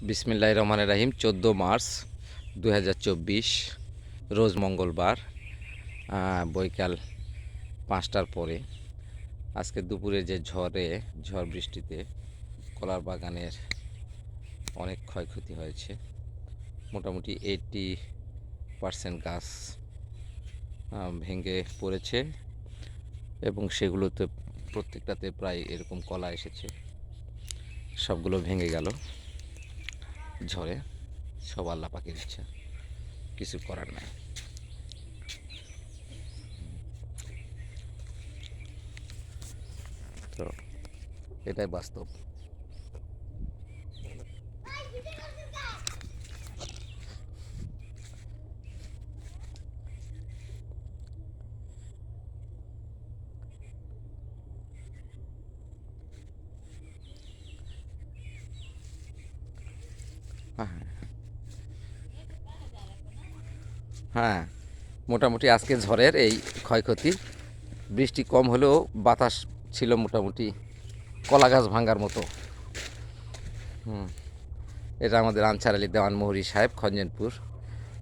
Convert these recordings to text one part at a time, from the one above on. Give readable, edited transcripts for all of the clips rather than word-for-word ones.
বিসমিল্লাহির রহমানির রহিম। 14 মার্চ 2024 রোজ মঙ্গলবার, বৈকাল 5টার পরে। আজকে দুপুরে যে ঝড় বৃষ্টিতে কলার বাগানের অনেক ক্ষয়ক্ষতি হয়েছে। মোটামুটি 80% গাছ ভেঙে পড়েছে এবং সেগুলোতে প্রত্যেকটাতে প্রায় এরকম কলা এসেছে। সবগুলো ভেঙে গেল ঝড়ে। সব আল্লাহ পাকের ইচ্ছা, কিছু করার নাই। তো এটাই বাস্তব। হ্যাঁ, মোটামুটি আজকে ঝড়ের এই ক্ষয়ক্ষতি। বৃষ্টি কম হলেও বাতাস ছিল মোটামুটি কলা গাছ ভাঙ্গার মতো। এটা আমাদের আনসার আলী দেওয়ান মোহরি সাহেব, খঞ্জনপুর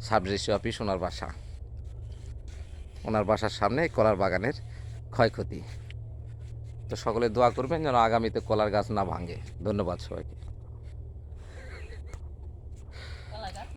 সাব রেজিস্ট্রি অফিস, ওনার বাসা। ওনার বাসার সামনে কলার বাগানের ক্ষয়ক্ষতি। তো সকলে দোয়া করবেন যেন আগামীতে কলার গাছ না ভাঙে। ধন্যবাদ সবাইকে।